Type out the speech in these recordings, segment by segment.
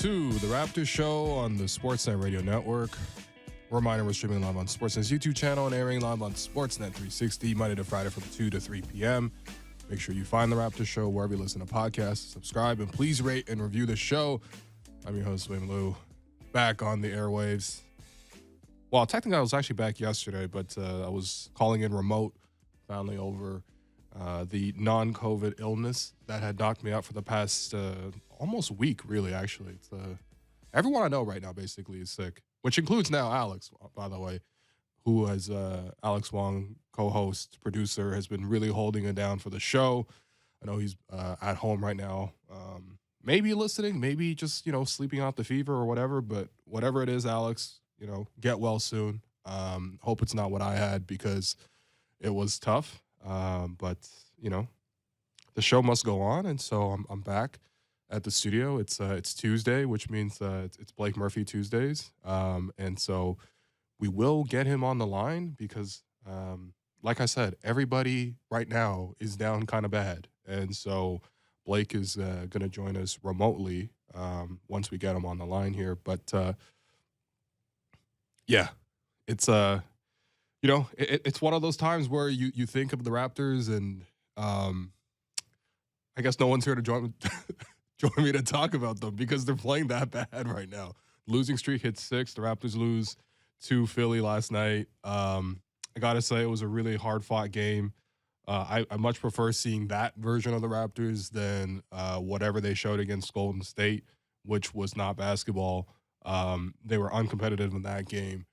to the Raptors Show on the Sportsnet Radio Network. Reminder, we're streaming live on Sportsnet's YouTube channel and airing live on Sportsnet 360, Monday to Friday from 2 to 3 p.m. Make sure you find the Raptors Show wherever you listen to podcasts, subscribe, and please rate and review the show. I'm your host, William Liu, back on the airwaves. Well, technically, I was actually back yesterday, but I was calling in remote, finally over the non-COVID illness that had knocked me out for the past almost week, really, actually. It's, everyone I know right now basically is sick, which includes now Alex, by the way, who has Alex Wong, co-host, producer, has been really holding it down for the show. I know he's at home right now, maybe listening, maybe just, sleeping out the fever or whatever, but whatever it is, Alex, get well soon. Hope it's not what I had because it was tough. But the show must go on, and so I'm back at the studio. It's Tuesday, which means it's Blake Murphy Tuesdays, and so we will get him on the line because, like I said, everybody right now is down kind of bad, and so Blake is going to join us remotely once we get him on the line here. But yeah, it's it's one of those times where you think of the Raptors, and I guess no one's here to join me to talk about them because they're playing that bad right now. Losing streak hit 6. The Raptors lose to Philly last night. I got to say, it was a really hard-fought game. I much prefer seeing that version of the Raptors than whatever they showed against Golden State, which was not basketball. They were uncompetitive in that game.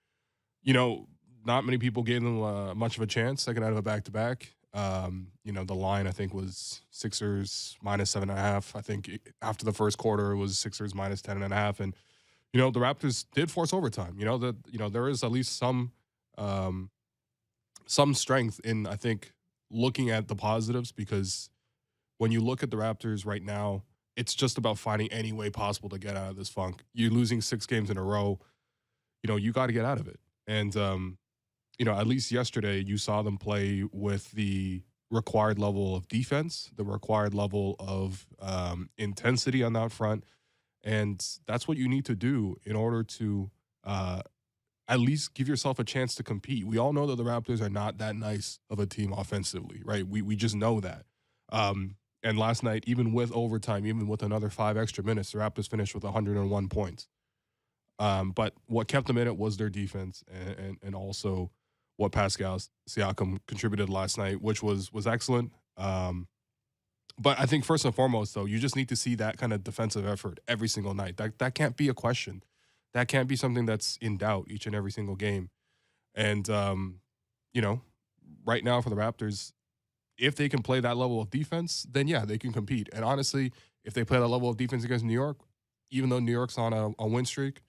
Not many people gave them much of a chance second out of a back-to-back. The line, I think, was Sixers minus 7.5. I think after the first quarter, it was Sixers minus 10.5. And, the Raptors did force overtime. There is at least some strength in, I think, looking at the positives, because when you look at the Raptors right now, it's just about finding any way possible to get out of this funk. You're losing 6 games in a row. You got to get out of it. And, at least yesterday you saw them play with the required level of defense, the required level of intensity on that front. And that's what you need to do in order to at least give yourself a chance to compete. We all know that the Raptors are not that nice of a team offensively, right? We just know that. And last night, even with overtime, even with another 5 extra minutes, the Raptors finished with 101 points. But what kept them in it was their defense and also what Pascal Siakam contributed last night, which was excellent. But I think first and foremost, though, you just need to see that kind of defensive effort every single night. That can't be a question. That can't be something that's in doubt each and every single game. And, right now for the Raptors, if they can play that level of defense, then, yeah, they can compete. And honestly, if they play that level of defense against New York, even though New York's on a win streak,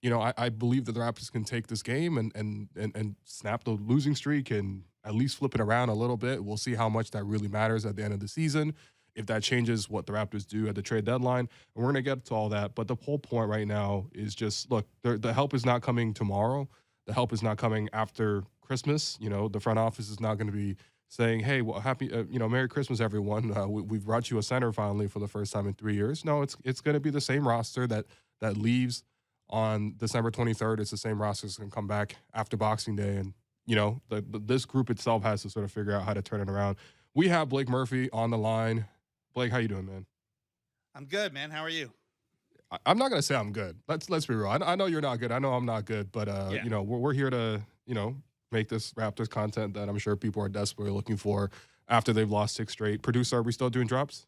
I believe that the Raptors can take this game and snap the losing streak and at least flip it around a little bit. We'll see how much that really matters at the end of the season, if that changes what the Raptors do at the trade deadline. And we're going to get to all that. But the whole point right now is just, look, the help is not coming tomorrow. The help is not coming after Christmas. The front office is not going to be saying, hey, well, happy, Merry Christmas, everyone. We've brought you a center finally for the first time in 3 years. No, it's going to be the same roster that leaves on December 23rd. It's the same roster that's going to come back after Boxing Day. And, this group itself has to sort of figure out how to turn it around. We have Blake Murphy on the line. Blake, how you doing, man? I'm good, man. How are you? I'm not going to say I'm good. Let's be real. I know you're not good. I know I'm not good. But, we're here to, make this Raptors content that I'm sure people are desperately looking for after they've lost 6 straight. Producer, are we still doing drops?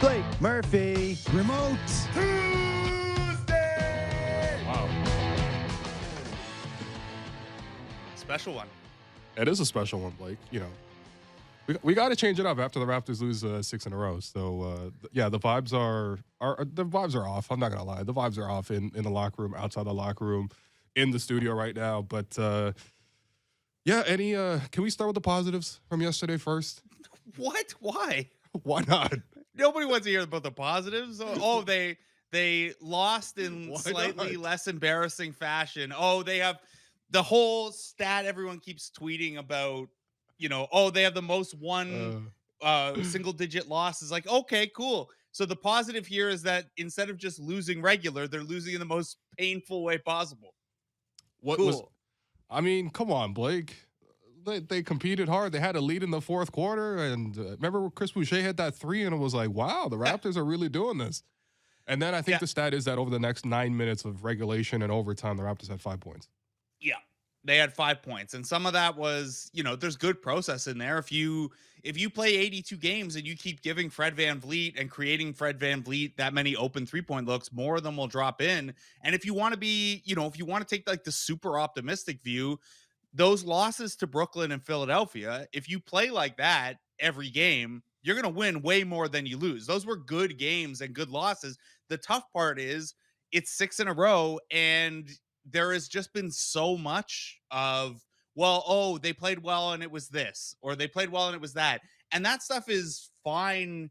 Blake Murphy, remote Tuesday. Wow. Special one. It is a special one, Blake. We got to change it up after the Raptors lose 6 in a row. So, the vibes are off. I'm not going to lie. The vibes are off in the locker room, outside the locker room, in the studio right now. But, can we start with the positives from yesterday first? What? Why? Why not? Nobody wants to hear about the positives. Oh, they lost in Why slightly not? less embarrassing fashion. Oh, they have the whole stat everyone keeps tweeting about. They have the most won single digit loss is like, okay, cool. So the positive here is that instead of just losing regular, they're losing in the most painful way possible. What was Cool. I mean, come on, Blake. They competed hard. They had a lead in the fourth quarter, and remember when Chris Boucher hit that three, and it was like, wow, the Raptors are really doing this. And then I think Yeah. the stat is that over the next 9 minutes of regulation and overtime, the Raptors had 5 points. Yeah. They had 5 points, and some of that was, there's good process in there. If you play 82 games and you keep giving Fred VanVleet and creating Fred VanVleet that many open 3-point looks, more of them will drop in. And if you want to be, if you want to take like the super optimistic view, those losses to Brooklyn and Philadelphia, if you play like that every game, you're going to win way more than you lose. Those were good games and good losses. The tough part is it's 6 in a row, and there has just been so much of, well, oh, they played well and it was this, or they played well and it was that. And that stuff is fine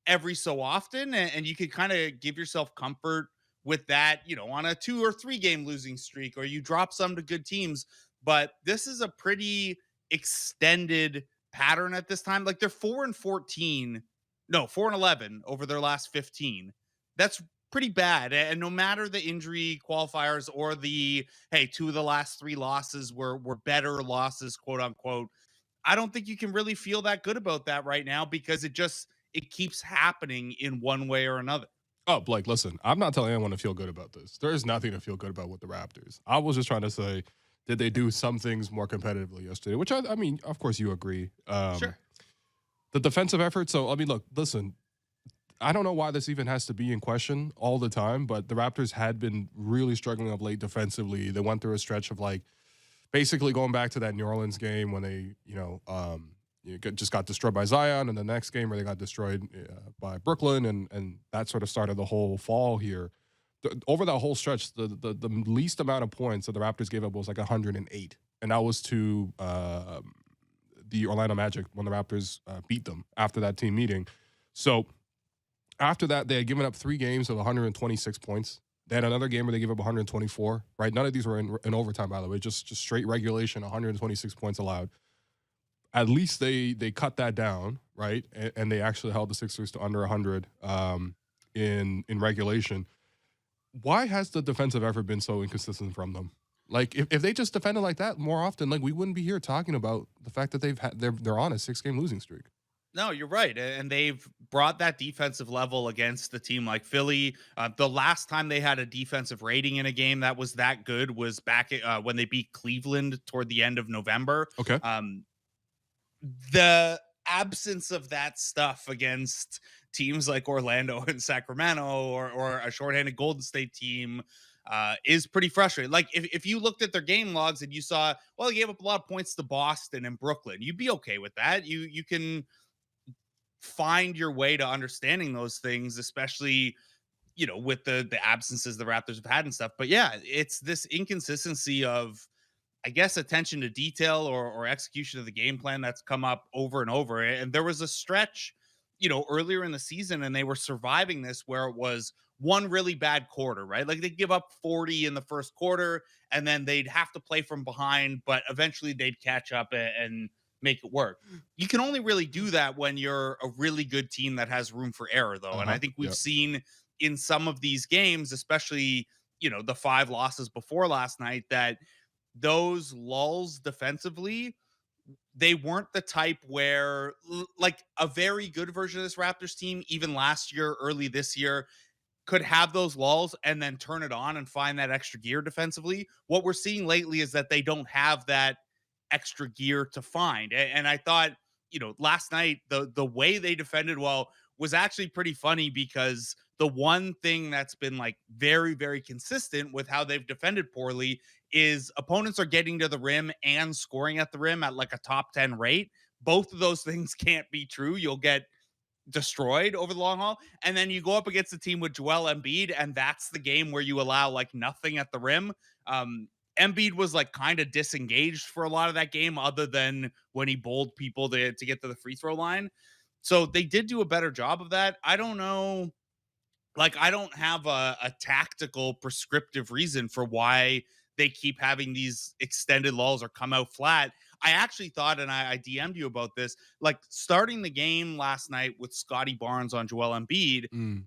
every so often. And you can kind of give yourself comfort with that, on a 2 or 3 game losing streak, or you drop some to good teams. But this is a pretty extended pattern at this time. Like they're 4-14, no, 4-11 over their last 15. That's pretty bad. And no matter the injury qualifiers or the, hey, 2 of the last 3 losses were better losses, quote unquote, I don't think you can really feel that good about that right now, because it keeps happening in one way or another. Oh, Blake, listen, I'm not telling anyone to feel good about this. There is nothing to feel good about with the Raptors. I was just trying to say, did they do some things more competitively yesterday? Which, I mean, of course you agree. Sure. The defensive effort. So, I mean, look, listen, I don't know why this even has to be in question all the time, but the Raptors had been really struggling of late defensively. They went through a stretch of like basically going back to that New Orleans game when they, just got destroyed by Zion, and the next game where they got destroyed by Brooklyn, and that sort of started the whole fall here. Over that whole stretch, the least amount of points that the Raptors gave up was like 108, and that was to the Orlando Magic when the Raptors beat them after that team meeting. So after that, they had given up 3 games of 126 points. They had another game where they gave up 124, right? None of these were in overtime, by the way, just straight regulation, 126 points allowed. At least they cut that down, right? And they actually held the Sixers to under 100 in regulation. Why has the defensive effort been so inconsistent from them? Like, if they just defended like that more often, like we wouldn't be here talking about the fact that they're on a 6-game losing streak. No, you're right. And they've brought that defensive level against the team like Philly. The last time they had a defensive rating in a game that was that good was back when they beat Cleveland toward the end of November. Okay. The absence of that stuff against teams like Orlando and Sacramento, or a shorthanded Golden State team, is pretty frustrating. Like if you looked at their game logs and you saw, well, they gave up a lot of points to Boston and Brooklyn, you'd be okay with that. You can find your way to understanding those things, especially with the absences the Raptors have had and stuff. But yeah, it's this inconsistency of, I guess, attention to detail or execution of the game plan that's come up over and over. And there was a stretch, earlier in the season, and they were surviving this where it was one really bad quarter, right? Like they give up 40 in the first quarter, and then they'd have to play from behind, but eventually they'd catch up and make it work. You can only really do that when you're a really good team that has room for error, though. And I think we've seen in some of these games, especially, the 5 losses before last night, that those lulls defensively, they weren't the type where, like, a very good version of this Raptors team, even last year, early this year, could have those lulls and then turn it on and find that extra gear defensively. What we're seeing lately is that they don't have that extra gear to find. And I thought, last night, the way they defended well was actually pretty funny, because the one thing that's been like very, very consistent with how they've defended poorly is opponents are getting to the rim and scoring at the rim at like a top 10 rate. Both of those things can't be true. You'll get destroyed over the long haul. And then you go up against a team with Joel Embiid, and that's the game where you allow like nothing at the rim. Embiid was like kind of disengaged for a lot of that game, other than when he bowled people to get to the free throw line. So they did do a better job of that. I don't know. Like, I don't have a tactical prescriptive reason for why they keep having these extended lulls or come out flat. I actually thought, and I DM'd you about this, like starting the game last night with Scotty Barnes on Joel Embiid, Mm.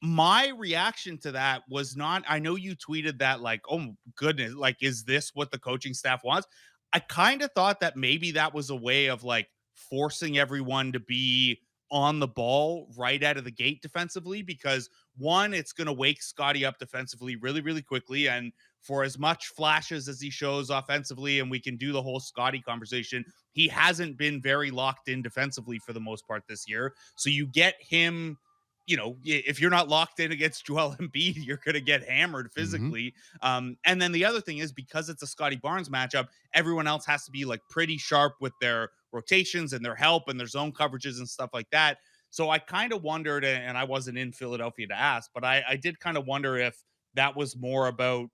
my reaction to that was not, I know you tweeted that like, oh goodness, like, is this what the coaching staff wants? I kind of thought that maybe that was a way of like forcing everyone to be on the ball right out of the gate defensively, because one, it's going to wake Scotty up defensively really, really quickly. And for as much flashes as he shows offensively, and we can do the whole Scotty conversation, he hasn't been very locked in defensively for the most part this year. So you get him, if you're not locked in against Joel Embiid, you're going to get hammered Mm-hmm. physically. And then the other thing is, because it's a Scotty Barnes matchup, everyone else has to be like pretty sharp with their rotations and their help and their zone coverages and stuff like that. So I kind of wondered, and I wasn't in Philadelphia to ask, but I did kind of wonder if that was more about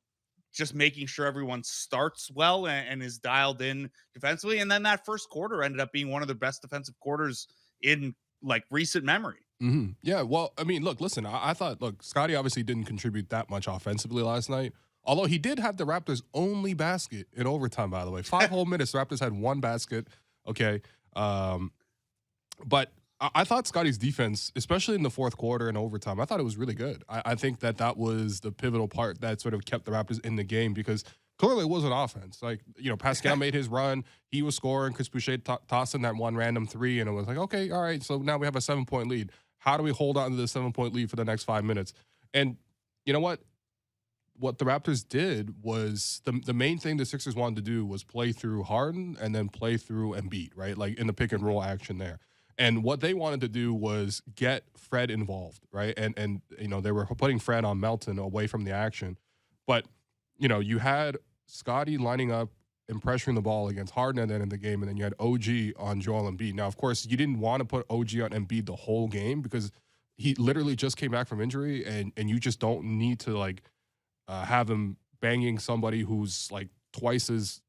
just making sure everyone starts well and is dialed in defensively. And then that first quarter ended up being one of the best defensive quarters in like recent memory. Mm-hmm. Yeah, well, I mean, listen, I thought, Scotty obviously didn't contribute that much offensively last night. Although he did have the Raptors' only basket in overtime, by the way. 5 whole minutes, the Raptors had 1 basket. Okay. But I thought Scotty's defense, especially in the fourth quarter and overtime, I thought it was really good. I think that was the pivotal part that sort of kept the Raptors in the game, because clearly it wasn't offense. Like, Pascal made his run. He was scoring. Chris Boucher tossing that one random 3, and it was like, okay, all right, so now we have a 7-point lead. How do we hold on to this 7-point lead for the next 5 minutes? And you know what? What the Raptors did was the main thing the Sixers wanted to do was play through Harden and then play through Embiid, right? Like in the pick and roll action there. And what they wanted to do was get Fred involved, right? And they were putting Fred on Melton away from the action. But, you had Scotty lining up and pressuring the ball against Harden at the end of the game, and then you had OG on Joel Embiid. Now, of course, you didn't want to put OG on Embiid the whole game because he literally just came back from injury, and you just don't need to, like, have him banging somebody who's, like, twice his,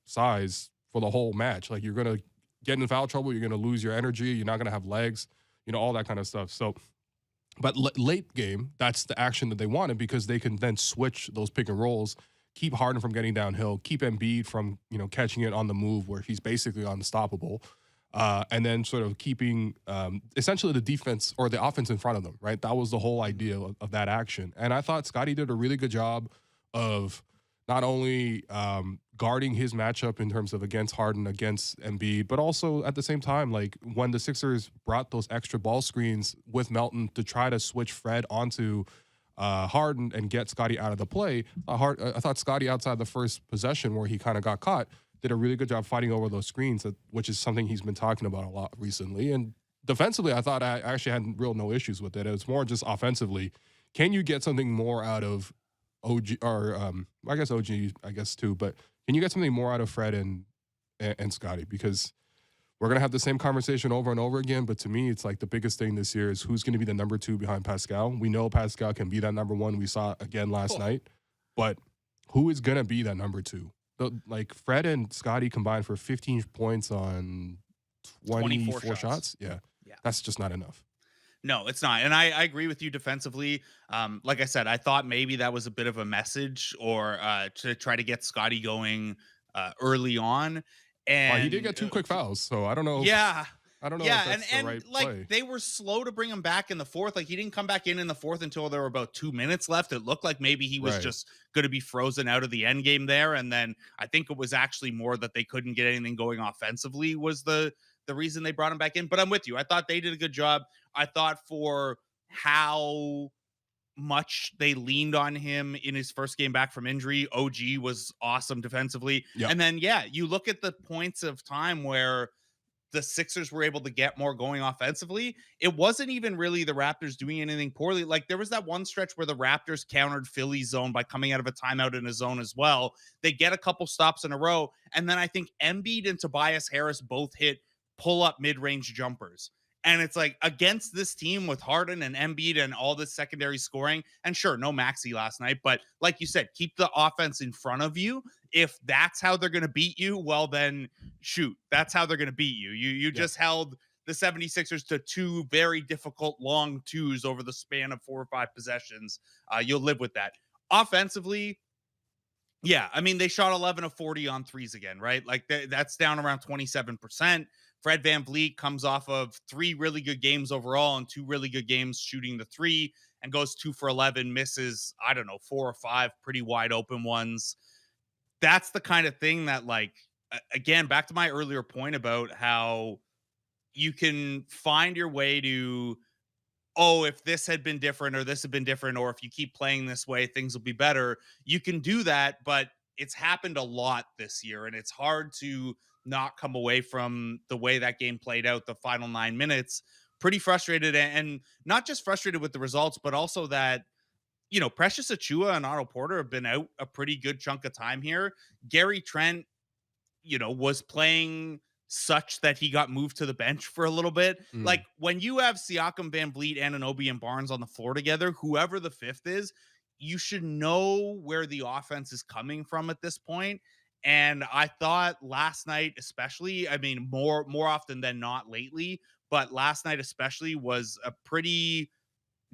size for the whole match. Like, you're going to get in foul trouble, you're going to lose your energy, you're not going to have legs, all that kind of stuff. So, but late game, that's the action that they wanted, because they can then switch those pick and rolls, keep Harden from getting downhill, keep Embiid from, catching it on the move where he's basically unstoppable, and then sort of keeping essentially the defense or the offense in front of them, right? That was the whole idea of that action. And I thought Scotty did a really good job of not only guarding his matchup in terms of against Harden, against Embiid, but also at the same time, like when the Sixers brought those extra ball screens with Melton to try to switch Fred onto Harden and get Scotty out of the play, I thought Scotty outside the first possession where he kind of got caught did a really good job fighting over those screens, which is something he's been talking about a lot recently. And defensively, I thought I actually had no issues with it. It was more just offensively. Can you get something more out of OG, or I guess OG, too, but can you get something more out of Fred and Scotty? Because we're going to have the same conversation over and over again, but to me, it's like the biggest thing this year is who's going to be the number 2 behind Pascal. We know Pascal can be that number 1. We saw it again last night, but who is going to be that number 2? Like Fred and Scotty combined for 15 points on 24 shots. Yeah, that's just not enough. No, it's not. And I agree with you defensively. Like I said, I thought maybe that was a bit of a message or to try to get Scotty going early on. And he did get 2 quick fouls, so I don't know. Yeah. I don't know Yeah, if that's the right like play. they were slow to bring him back in the fourth. Like he didn't come back in the fourth until there were about 2 minutes left. It looked like maybe he was just going to be frozen out of the end game there. And then I think it was actually more that they couldn't get anything going offensively was the reason they brought him back in. But I'm with you. I thought they did a good job. I thought for how much they leaned on him in his first game back from injury, OG was awesome defensively. Yep. And then, you look at the points of time where the Sixers were able to get more going offensively. It wasn't even really the Raptors doing anything poorly. Like there was that one stretch where the Raptors countered Philly's zone by coming out of a timeout in a zone as well. They get a couple stops in a row. And then I think Embiid and Tobias Harris both hit pull-up mid-range jumpers. And it's like against this team with Harden and Embiid and all this secondary scoring, and sure, no Maxey last night, but like you said, keep the offense in front of you. If that's how they're going to beat you, well then shoot, that's how they're going to beat you. You just held the 76ers to 2 very difficult long 2s over the span of 4 or 5 possessions. You'll live with that. Offensively, Yeah, I mean, they shot 11 of 40 on threes again, right? Like that's down around 27%. Fred VanVleet comes off of 3 really good games overall and 2 really good games shooting the 3 and goes 2 for 11, misses, I don't know, 4 or 5 pretty wide open ones. That's the kind of thing that, like, again, back to my earlier point about how you can find your way to, oh, if this had been different or this had been different, or if you keep playing this way, things will be better. You can do that, but it's happened a lot this year, and it's hard to not come away from the way that game played out the final 9 minutes. Pretty frustrated, and not just frustrated with the results, but also that, Precious Achua and Otto Porter have been out a pretty good chunk of time here. Gary Trent, was playing such that he got moved to the bench for a little bit. Mm. Like when you have Siakam, Van Vliet, Anunoby, and Barnes on the floor together, whoever the fifth is, you should know where the offense is coming from at this point. And I thought last night, especially, I mean, more often than not lately, but last night especially was a pretty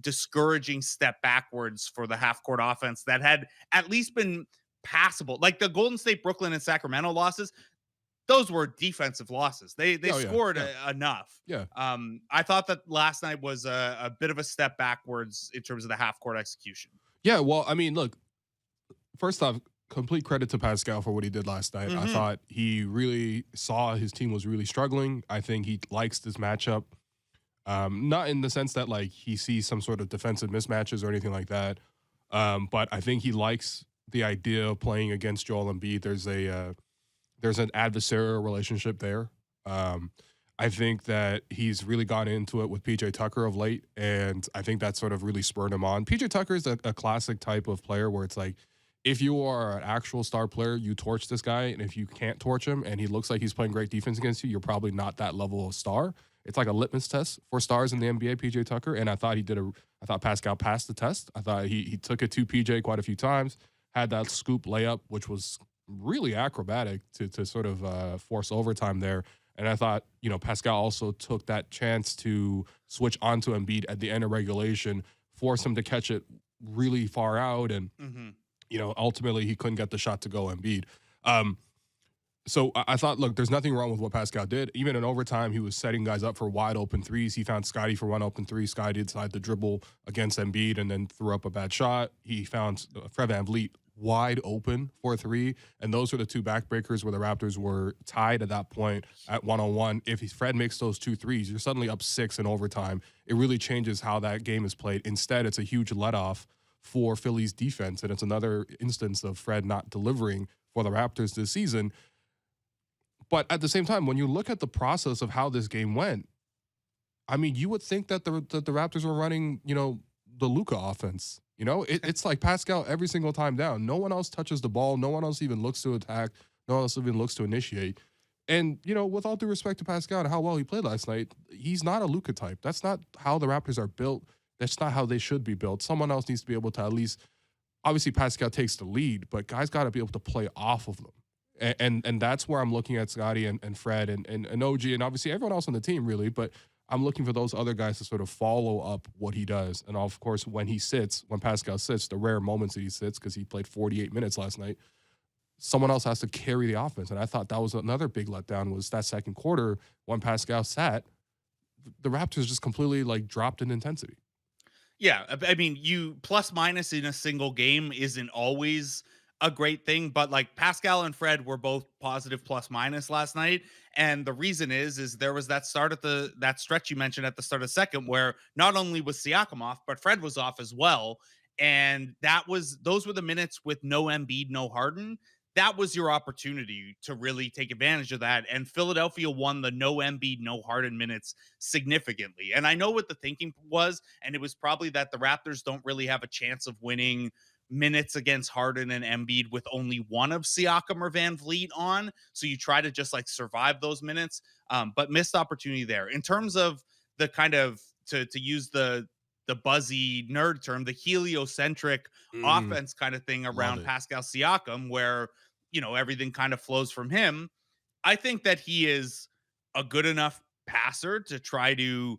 discouraging step backwards for the half court offense that had at least been passable. Like the Golden State, Brooklyn, and Sacramento losses, those were defensive losses. They Oh yeah, scored yeah, enough. yeah, I thought that last night was a bit of a step backwards in terms of the half court execution. yeah. Well, I mean, look. First off, complete credit to Pascal for what he did last night. I Mm-hmm. thought he really saw his team was really struggling. I think he likes this matchup. Not in the sense that like he sees some sort of defensive mismatches or anything like that. But I think he likes the idea of playing against Joel Embiid. There's an adversarial relationship there. Um, I think that he's really gotten into it with PJ Tucker of late, and I think that sort of really spurred him on. PJ Tucker is a classic type of player where it's like, if you are an actual star player, you torch this guy, and if you can't torch him and he looks like he's playing great defense against you, you're probably not that level of star. It's like a litmus test for stars in the NBA, PJ Tucker, and I thought I thought Pascal passed the test. I thought he took it to PJ quite a few times, had that scoop layup, which was really acrobatic to sort of force overtime there. And I thought, Pascal also took that chance to switch onto Embiid at the end of regulation, force him to catch it really far out, and Mm-hmm. ultimately he couldn't get the shot to go Embiid. So I thought, look, there's nothing wrong with what Pascal did. Even in overtime, he was setting guys up for wide open threes. He found Scotty for one open three. Scotty decided to dribble against Embiid and then threw up a bad shot. He found Fred VanVleet wide open for a three. And those were the two backbreakers where the Raptors were tied at that point at 1-on-1. If Fred makes those 2 threes, you're suddenly up 6 in overtime. It really changes how that game is played. Instead, it's a huge let-off for Philly's defense. And it's another instance of Fred not delivering for the Raptors this season. But at the same time, when you look at the process of how this game went, I mean, you would think that the Raptors were running, the Luka offense. It's like Pascal every single time down. No one else touches the ball. No one else even looks to attack. No one else even looks to initiate. And, with all due respect to Pascal and how well he played last night, he's not a Luka type. That's not how the Raptors are built. That's not how they should be built. Someone else needs to be able to at least, obviously Pascal takes the lead, but guys got to be able to play off of them. And that's where I'm looking at Scotty and Fred and OG and obviously everyone else on the team, really. But I'm looking for those other guys to sort of follow up what he does. And of course, when Pascal sits, the rare moments that he sits, because he played 48 minutes last night, someone else has to carry the offense. And I thought that was another big letdown, was that second quarter when Pascal sat, the Raptors just completely like dropped in intensity. Yeah, I mean, you plus minus in a single game isn't always a great thing, but like Pascal and Fred were both positive plus minus last night, and the reason is there was that that stretch you mentioned at the start of the second where not only was Siakam off, but Fred was off as well, and those were the minutes with no Embiid, no Harden. That was your opportunity to really take advantage of that, and Philadelphia won the no Embiid, no Harden minutes significantly. And I know what the thinking was, and it was probably that the Raptors don't really have a chance of winning minutes against Harden and Embiid with only one of Siakam or Van Vliet on. So you try to just like survive those minutes, but missed opportunity there. In terms of the kind of to use the buzzy nerd term, the heliocentric offense kind of thing Love around it. Pascal Siakam, where everything kind of flows from him. I think that he is a good enough passer to try to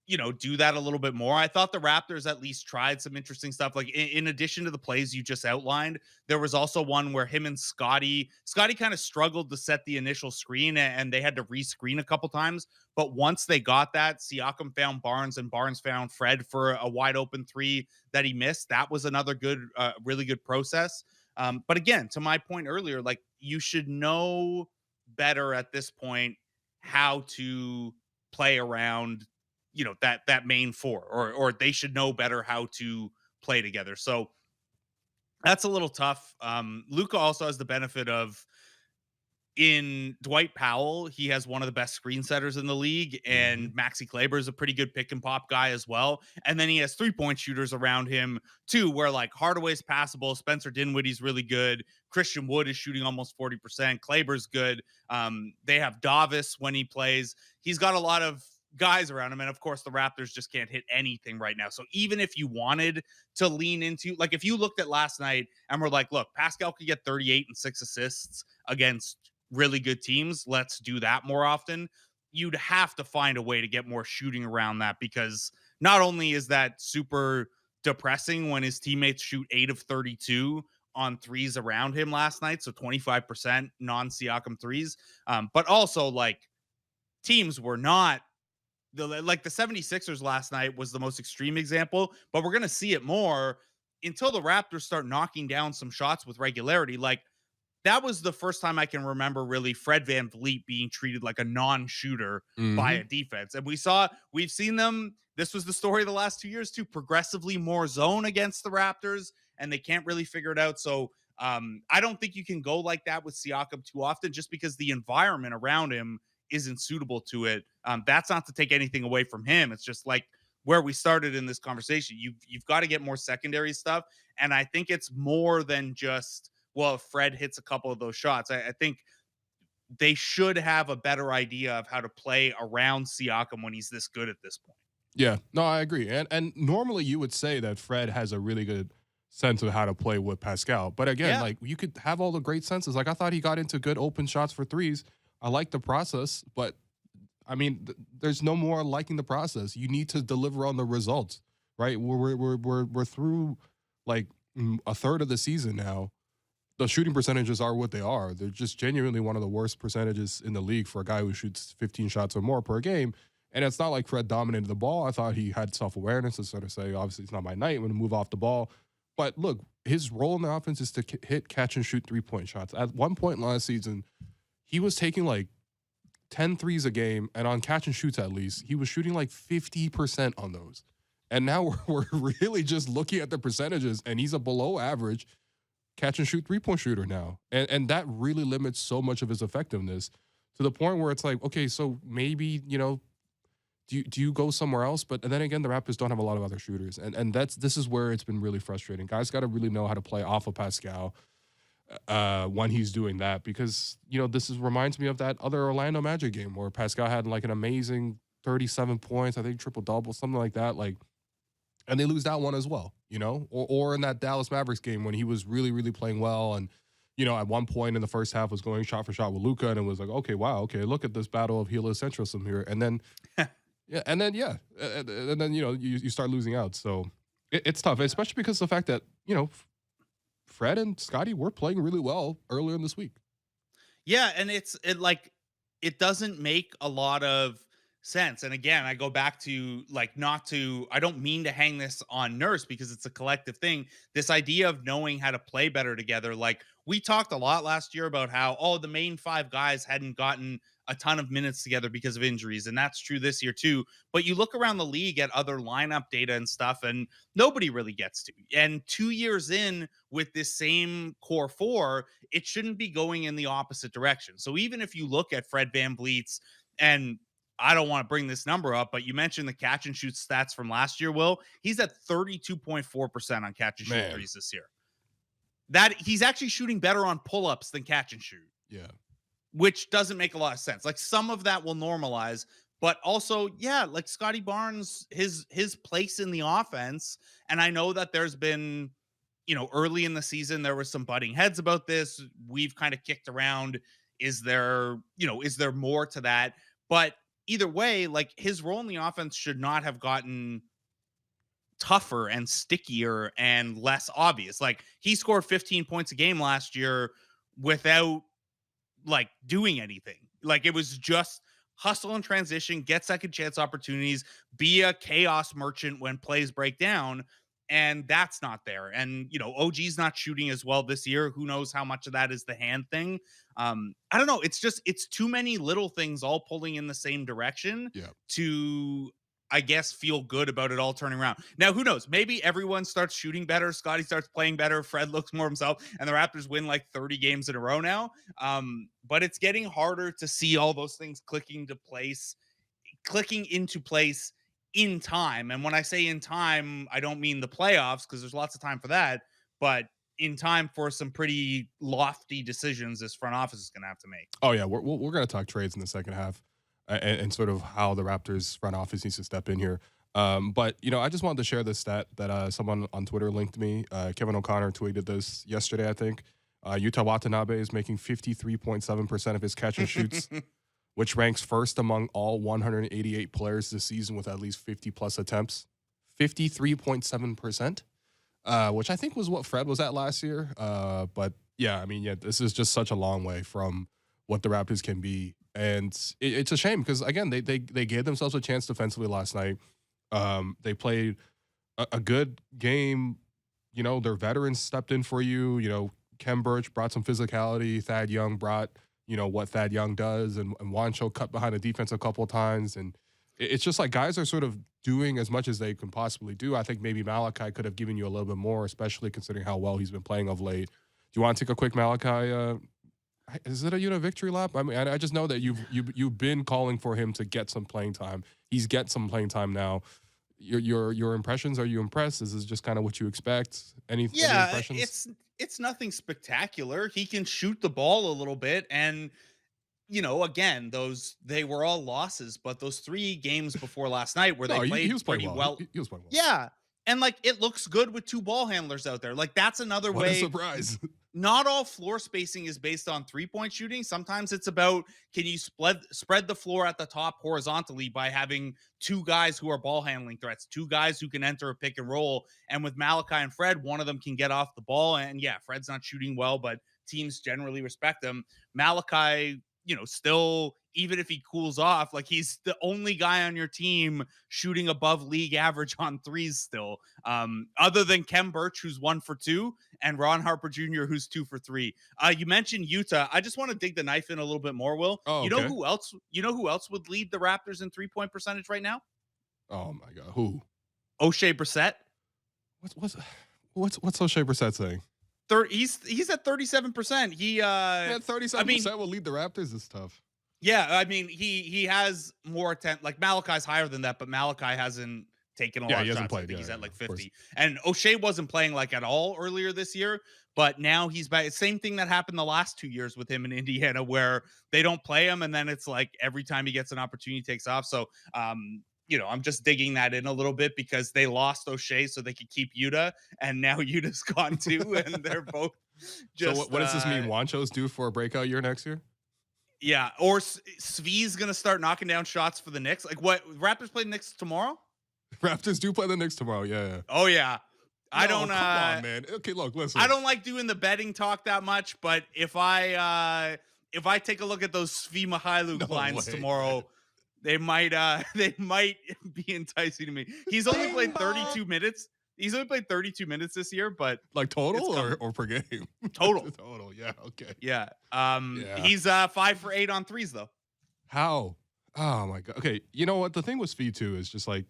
do that a little bit more. I thought the Raptors at least tried some interesting stuff. Like in addition to the plays you just outlined, there was also one where him and Scotty kind of struggled to set the initial screen and they had to rescreen a couple times. But once they got that, Siakam found Barnes and Barnes found Fred for a wide open three that he missed. That was another really good process. But again, to my point earlier, like you should know better at this point how to play around that main four, or they should know better how to play together. So that's a little tough. Luka also has the benefit of, in Dwight Powell, he has one of the best screen setters in the league, and Maxi Kleber is a pretty good pick and pop guy as well. And then he has 3-point shooters around him too, where like Hardaway's passable, Spencer Dinwiddie's really good, Christian Wood is shooting almost 40%, Kleber's good. They have Davis when he plays. He's got a lot of guys around him, and of course the Raptors just can't hit anything right now. So even if you wanted to lean into, like, if you looked at last night and we're like, look, Pascal could get 38 and 6 assists against really good teams, let's do that more often, you'd have to find a way to get more shooting around that, because not only is that super depressing when his teammates shoot 8 of 32 on threes around him last night, so 25% non-Siakam threes, but also like teams were not the 76ers last night was the most extreme example, but we're going to see it more until the Raptors start knocking down some shots with regularity. Like, that was the first time I can remember really Fred VanVleet being treated like a non-shooter by a defense. And we've seen them. This was the story of the last 2 years too, progressively more zone against the Raptors, and they can't really figure it out. So I don't think you can go like that with Siakam too often, just because the environment around him isn't suitable to it. That's not to take anything away from him. It's just like where we started in this conversation. You've got to get more secondary stuff. And I think it's more than just, well, if Fred hits a couple of those shots. I think they should have a better idea of how to play around Siakam when he's this good at this point. Yeah, no, I agree. And normally you would say that Fred has a really good sense of how to play with Pascal. But again, like, you could have all the great senses. Like, I thought he got into good open shots for threes. I like the process, but I mean, there's no more liking the process. You need to deliver on the results, right? We're through like a third of the season now. The shooting percentages are what they are. They're just genuinely one of the worst percentages in the league for a guy who shoots 15 shots or more per game. And it's not like Fred dominated the ball. I thought he had self-awareness to sort of say, obviously, it's not my night, I'm going to move off the ball. But look, his role in the offense is to hit, catch, and shoot 3-point shots. At one point last season, he was taking like 10 threes a game, and on catch and shoots at least, he was shooting like 50% on those. And now we're really just looking at the percentages, and he's a below average catch and shoot 3-point shooter now. And that really limits so much of his effectiveness to the point where it's like, okay, so maybe, do you go somewhere else? But then again, the Raptors don't have a lot of other shooters. And this is where it's been really frustrating. Guys got to really know how to play off of Pascal when he's doing that, because, reminds me of that other Orlando Magic game where Pascal had like an amazing 37 points, I think triple-double, something like that. Like, and they lose that one as well, or in that Dallas Mavericks game when he was really, really playing well. And, at one point in the first half was going shot for shot with Luka, and it was like, okay, wow, okay, look at this battle of heliocentrism here. And then, and then you start losing out. So it's tough, especially because of the fact that, Fred and Scotty were playing really well earlier in this week. Yeah, and it doesn't make a lot of sense. And again, I go back to I don't mean to hang this on Nurse because it's a collective thing. This idea of knowing how to play better together. Like, we talked a lot last year about how, the main 5 guys hadn't gotten a ton of minutes together because of injuries. And that's true this year too. But you look around the league at other lineup data and stuff, and nobody really gets to. And 2 years in with this same core 4, it shouldn't be going in the opposite direction. So even if you look at Fred VanVleet's, and I don't want to bring this number up, but you mentioned the catch and shoot stats from last year, Will. He's at 32.4% on catch and shoot threes this year. That he's actually shooting better on pull-ups than catch and shoot. Yeah. Which doesn't make a lot of sense. Like, some of that will normalize, but also, like Scotty Barnes, his place in the offense. And I know that there's been, early in the season, there was some butting heads about this. We've kind of kicked around. Is there more to that? But either way, like his role in the offense should not have gotten tougher and stickier and less obvious. Like he scored 15 points a game last year without like doing anything. Like it was just hustle and transition, get second chance opportunities, be a chaos merchant when plays break down. And that's not there. And, you know, OG's not shooting as well this year. Who knows how much of that is the hand thing? I don't know. It's too many little things all pulling in the same direction to, I guess, feel good about it all turning around. Now, who knows? Maybe everyone starts shooting better. Scotty starts playing better. Fred looks more himself, and the Raptors win like 30 games in a row now. But it's getting harder to see all those things clicking into place in time. And when I say in time, I don't mean the playoffs because there's lots of time for that, but in time for some pretty lofty decisions this front office is going to have to make. Oh yeah, we're going to talk trades in the second half. And sort of how the Raptors front office needs to step in here. But, you know, I just wanted to share this stat that someone on Twitter linked me. Kevin O'Connor tweeted this yesterday, I think. Yuta Watanabe is making 53.7% of his catch and shoots, which ranks first among all 188 players this season with at least 50-plus attempts. 53.7%, which I think was what Fred was at last year. But, yeah, I mean, this is just such a long way from what the Raptors can be. And it's a shame because, again, they gave themselves a chance defensively last night. They played a good game. You know, their veterans stepped in for you. You know, Kem Birch brought some physicality. Thad Young brought, you know, what Thad Young does. And Wancho cut behind the defense a couple of times. And it's just like guys are sort of doing as much as they can possibly do. I think maybe Malachi could have given you a little bit more, especially considering how well he's been playing of late. Do you want to take a quick Malachi is it a unit victory lap? I mean, I just know that you've been calling for him to get some playing time. He's get some playing time now. Your impressions? Are you impressed? Is this just kind of what you expect? Any impressions? It's nothing spectacular. He can shoot the ball a little bit, and you know, again, they were all losses, but those 3 games before last night where they played pretty well. He was playing well. Yeah, and like it looks good with 2 ball handlers out there. Like that's another way. What a surprise. Not all floor spacing is based on 3-point shooting. Sometimes it's about, can you spread the floor at the top horizontally by having 2 guys who are ball handling threats, 2 guys who can enter a pick and roll. And with Malachi and Fred, one of them can get off the ball. And yeah, Fred's not shooting well, but teams generally respect him. Malachi, you know, still, even if he cools off, like he's the only guy on your team shooting above league average on threes still. Other than Kem Birch, who's 1 for 2, and Ron Harper Jr., who's 2 for 3. You mentioned Utah. I just want to dig the knife in a little bit more, Will. Oh, you know who else? You know who else would lead the Raptors in 3-point percentage right now? Oh my God, who? O'Shea Brissett. What's O'Shea Brissett saying? He's at 37%. He 37% will lead the Raptors is tough. Yeah, I mean he has more attempt. Like Malachi's higher than that, but Malachi hasn't taken a lot of shots. Hasn't played. He's at like 50. And O'Shea wasn't playing like at all earlier this year, but now he's back. Same thing that happened the last 2 years with him in Indiana, where they don't play him, and then it's like every time he gets an opportunity, he takes off. So you know, I'm just digging that in a little bit because they lost O'Shea so they could keep Yuta, and now Yuta's gone too, and they're both just. So what does this mean? Wancho's due for a breakout year next year? Yeah, or Svi's gonna start knocking down shots for the Knicks. Like what? Raptors play the Knicks tomorrow? Raptors do play the Knicks tomorrow. Yeah. Oh yeah. I don't. Come on, man. Okay, look, listen. I don't like doing the betting talk that much, but if I take a look at those Svi Mihailuk lines tomorrow, they might be enticing to me. He's only played 32 minutes. He's only played 32 minutes this year, but like total or per game? Total. Total. Yeah. Okay. Yeah. He's 5 for 8 on threes though. How? Oh my God. Okay. You know what? The thing with Svi too is just like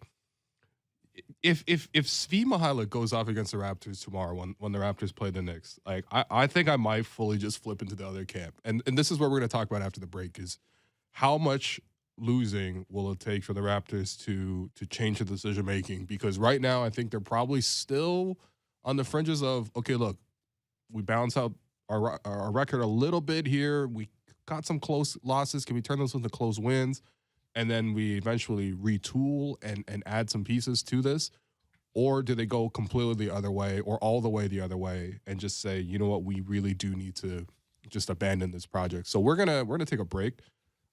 if Svi Mihailuk goes off against the Raptors tomorrow when the Raptors play the Knicks, like I think I might fully just flip into the other camp. And this is what we're gonna talk about after the break is how much losing will it take for the Raptors to change the decision making? Because right now I think they're probably still on the fringes of, okay, look, we balance out our record a little bit here. We got some close losses. Can we turn those into close wins? And then we eventually retool and add some pieces to this? Or do they go completely the other way or all the way the other way and just say, you know what, we really do need to just abandon this project? So we're gonna take a break.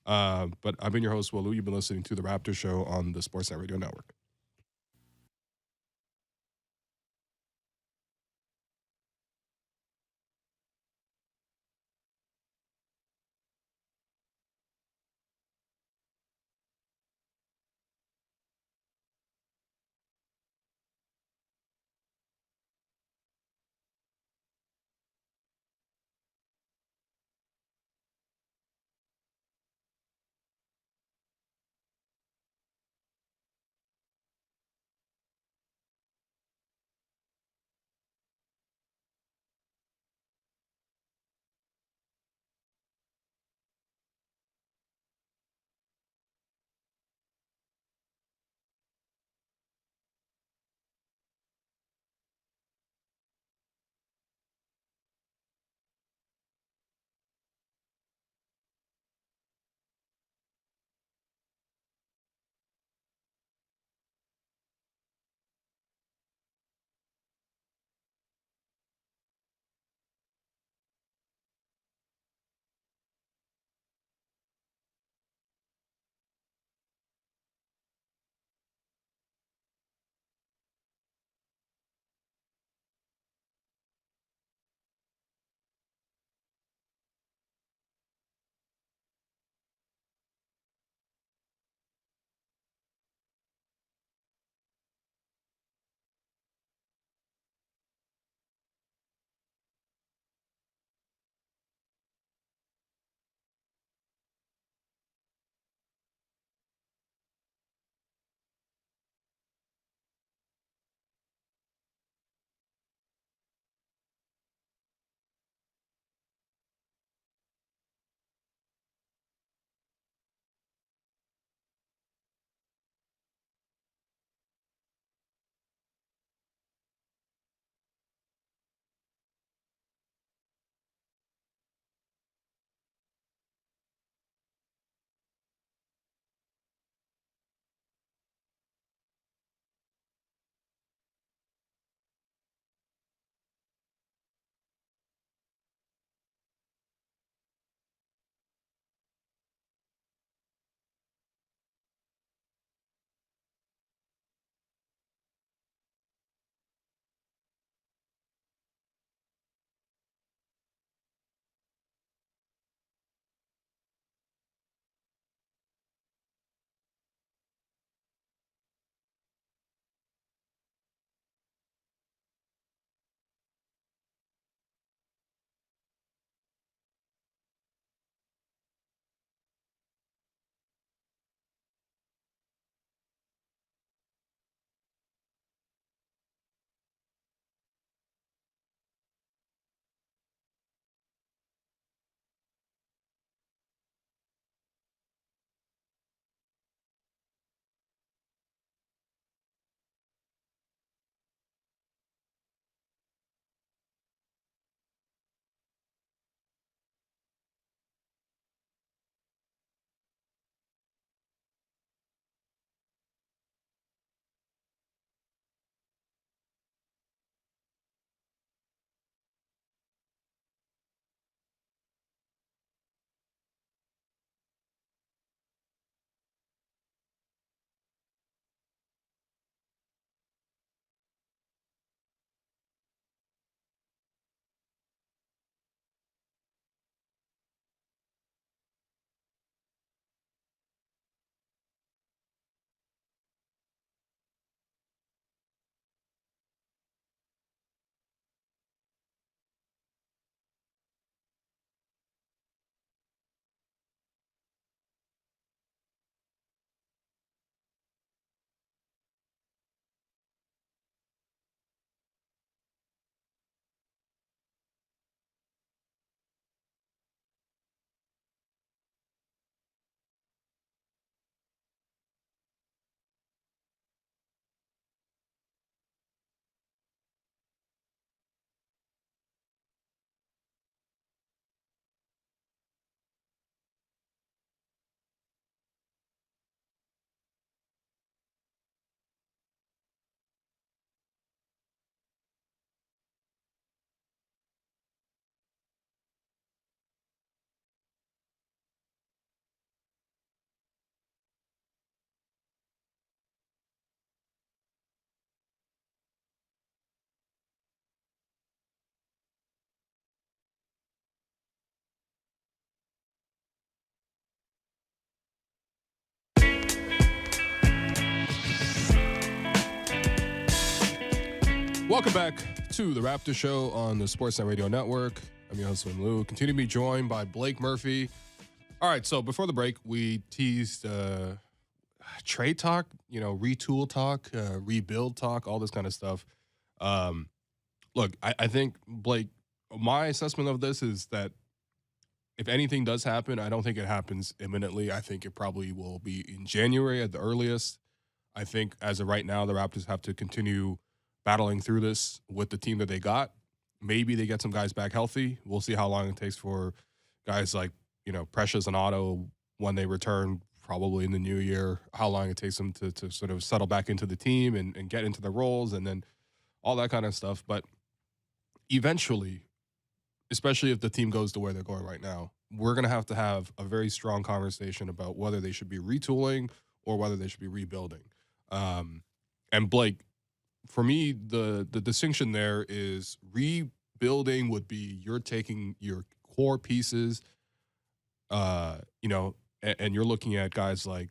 But I've been your host, Walu. You've been listening to the Raptors Show on the Sportsnet Radio Network. Welcome back to the Raptors Show on the Sportsnet Radio Network. I'm your host, Lou. Continue to be joined by Blake Murphy. All right, so before the break, we teased trade talk, retool talk, rebuild talk, all this kind of stuff. Look, I think, Blake, my assessment of this is that if anything does happen, I don't think it happens imminently. I think it probably will be in January at the earliest. I think as of right now, the Raptors have to continue battling through this with the team that they got. Maybe they get some guys back healthy. We'll see how long it takes for guys like, Precious and Otto when they return, probably in the new year, how long it takes them to sort of settle back into the team and get into the roles and then all that kind of stuff. But eventually, especially if the team goes to where they're going right now, we're going to have a very strong conversation about whether they should be retooling or whether they should be rebuilding. And Blake, for me, the distinction there is rebuilding would be you're taking your core pieces, and you're looking at guys like,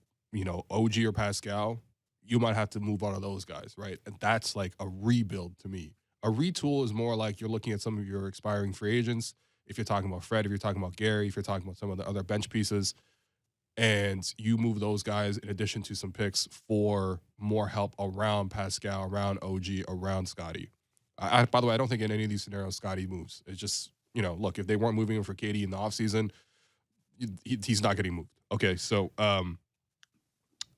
OG or Pascal. You might have to move on to those guys, right? And that's like a rebuild to me. A retool is more like you're looking at some of your expiring free agents. If you're talking about Fred, if you're talking about Gary, if you're talking about some of the other bench pieces, and you move those guys in addition to some picks for more help around Pascal, around OG, around Scotty. By the way, I don't think in any of these scenarios Scotty moves. It's just, look, if they weren't moving him for KD in the offseason, he's not getting moved. Okay, so,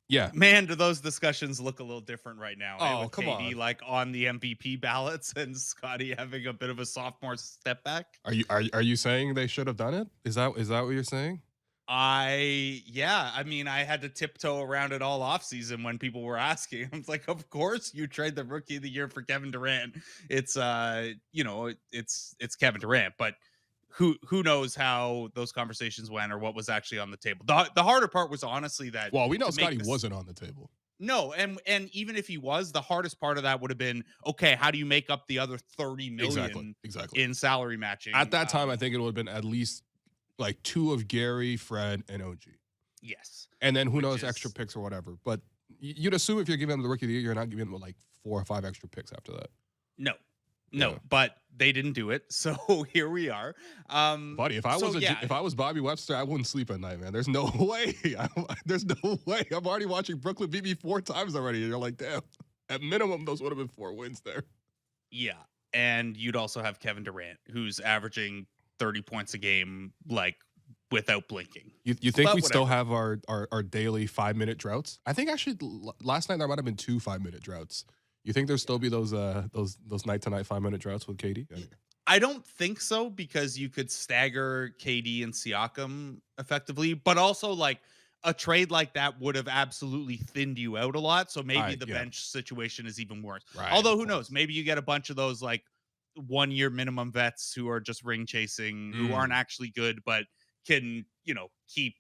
yeah. Man, do those discussions look a little different right now? Oh, with come KD, on. like on the MVP ballots and Scotty having a bit of a sophomore step back. Are you saying they should have done it? Is that what you're saying? I mean, I had to tiptoe around it all offseason when people were asking. I was like, of course you trade the rookie of the year for Kevin Durant. It's it's Kevin Durant, but who knows how those conversations went or what was actually on the table. The harder part was honestly that, well, we know Scotty wasn't on the table. No, and even if he was, the hardest part of that would have been, okay, how do you make up the other 30 million exactly in salary matching? At that time, I think it would have been at least like two of Gary, Fred, and OG. Yes. And then who knows, extra picks or whatever. But you'd assume if you're giving them the rookie of the year, you're not giving them like 4 or 5 extra picks after that. No, but they didn't do it. So here we are. Buddy, if I was Bobby Webster, I wouldn't sleep at night, man. There's no way. There's no way. I'm already watching Brooklyn beat me 4 times already. And you're like, damn, at minimum, those would have been 4 wins there. Yeah. And you'd also have Kevin Durant, who's averaging 30 points a game, like without blinking. You think we still have our daily 5-minute droughts? I think actually last night there might have been 2 5-minute droughts. You think there'll still be those night to night 5-minute droughts with KD? I don't think so, because you could stagger KD and Siakam effectively, but also like a trade like that would have absolutely thinned you out a lot. So maybe the bench situation is even worse. Right, although who knows? Maybe you get a bunch of those like 1-year minimum vets who are just ring chasing, who aren't actually good, but can, keep,